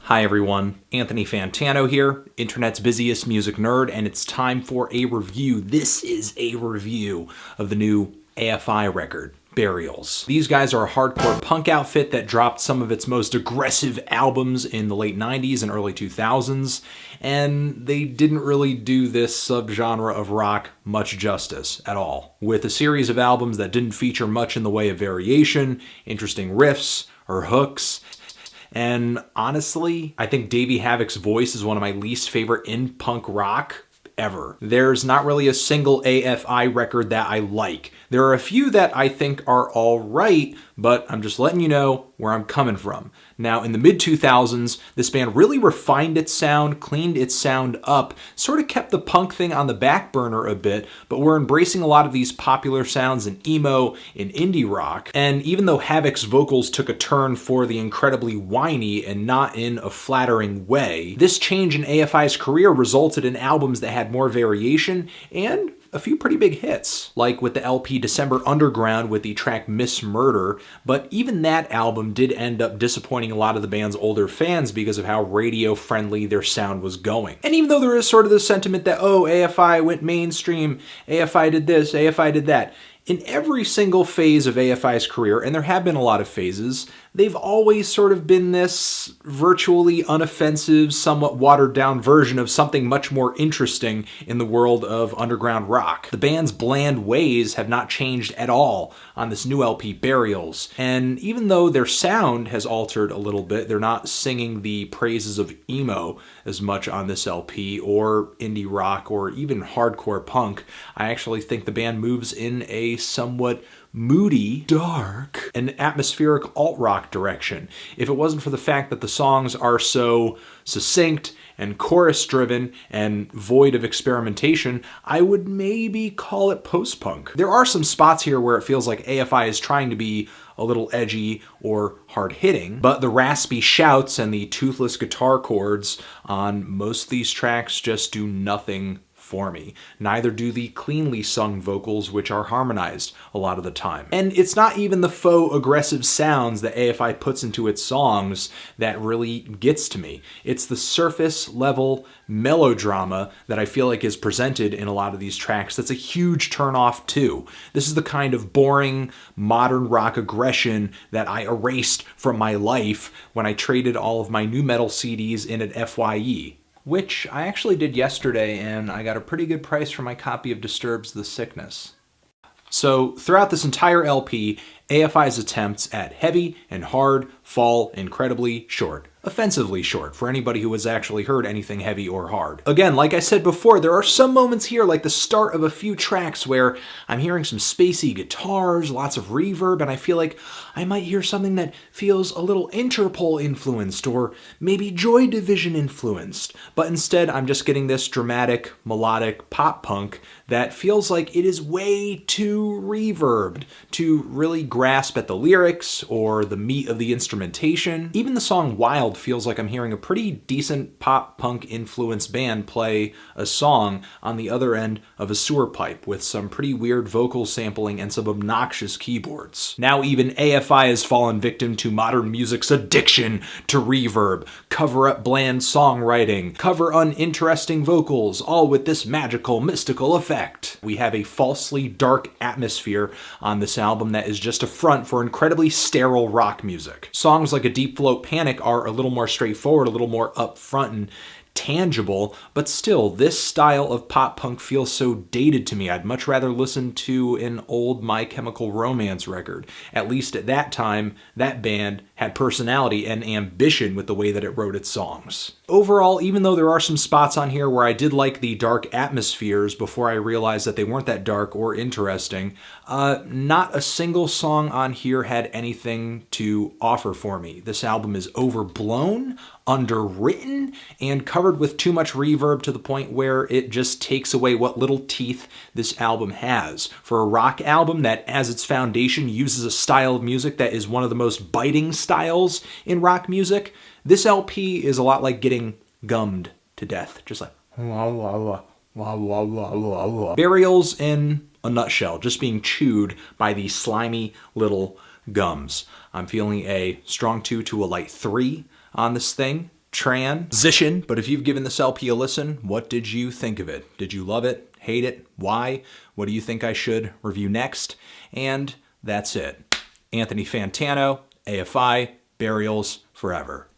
Hi everyone, Anthony Fantano here, internet's busiest music nerd, and it's time for a review. This is a review of the new AFI record, Burials. These guys are a hardcore punk outfit that dropped some of its most aggressive albums in the late 90s and early 2000s, and they didn't really do this subgenre of rock much justice at all. With a series of albums that didn't feature much in the way of variation, interesting riffs, or hooks. And honestly, I think Davey Havok's voice is one of my least favorite in punk rock ever. There's not really a single AFI record that I like. There are a few that I think are all right, but I'm just letting you know where I'm coming from. Now, in the mid-2000s, this band really refined its sound, cleaned its sound up, sort of kept the punk thing on the back burner a bit, but we're embracing a lot of these popular sounds in emo, in indie rock. And even though Havok's vocals took a turn for the incredibly whiny and not in a flattering way, this change in AFI's career resulted in albums that had more variation and a few pretty big hits, like with the LP December Underground with the track Miss Murder, but even that album did end up disappointing a lot of the band's older fans because of how radio-friendly their sound was going. And even though there is sort of the sentiment that, oh, AFI went mainstream, AFI did this, AFI did that, in every single phase of AFI's career, and there have been a lot of phases, they've always sort of been this virtually unoffensive, somewhat watered-down version of something much more interesting in the world of underground rock. The band's bland ways have not changed at all on this new LP, Burials. And even though their sound has altered a little bit, they're not singing the praises of emo as much on this LP, or indie rock, or even hardcore punk. I actually think the band moves in a somewhat moody, dark, and atmospheric alt-rock direction. If it wasn't for the fact that the songs are so succinct and chorus-driven and void of experimentation, I would maybe call it post-punk. There are some spots here where it feels like AFI is trying to be a little edgy or hard-hitting, but the raspy shouts and the toothless guitar chords on most of these tracks just do nothing for me. Neither do the cleanly sung vocals, which are harmonized a lot of the time. And it's not even the faux aggressive sounds that AFI puts into its songs that really gets to me. It's the surface level melodrama that I feel like is presented in a lot of these tracks that's a huge turnoff too. This is the kind of boring modern rock aggression that I erased from my life when I traded all of my nu metal CDs in at FYE. Which I actually did yesterday, and I got a pretty good price for my copy of Disturbed's The Sickness. So throughout this entire LP, AFI's attempts at heavy and hard fall incredibly short. Offensively short for anybody who has actually heard anything heavy or hard. Again, like I said before, there are some moments here, like the start of a few tracks, where I'm hearing some spacey guitars, lots of reverb, and I feel like I might hear something that feels a little Interpol influenced, or maybe Joy Division influenced. But instead, I'm just getting this dramatic, melodic pop punk that feels like it is way too reverbed to really grasp at the lyrics or the meat of the instrumentation. Even the song Wild feels like I'm hearing a pretty decent pop punk influenced band play a song on the other end of a sewer pipe with some pretty weird vocal sampling and some obnoxious keyboards. Now even AFI has fallen victim to modern music's addiction to reverb, cover up bland songwriting, cover uninteresting vocals, all with this magical, mystical effect. We have a falsely dark atmosphere on this album that is just a front for incredibly sterile rock music. Songs like A Deep Float Panic are a little more straightforward, a little more upfront and tangible, but still, this style of pop punk feels so dated to me. I'd much rather listen to an old My Chemical Romance record. At least at that time, that band had personality and ambition with the way that it wrote its songs. Overall, even though there are some spots on here where I did like the dark atmospheres before I realized that they weren't that dark or interesting, not a single song on here had anything to offer for me. This album is overblown, underwritten, and covered with too much reverb to the point where it just takes away what little teeth this album has. For a rock album that, as its foundation, uses a style of music that is one of the most biting styles in rock music, this LP is a lot like getting gummed to death. Just like, wah, wah, wah, wah, wah, wah, wah, wah. Burials in a nutshell, just being chewed by these slimy little gums. I'm feeling a strong 2 to a light 3 on this thing. transition. But if you've given this LP a listen, what did you think of it? Did you love it? Hate it? Why? What do you think I should review next? And that's it. Anthony Fantano, AFI, Burials, forever.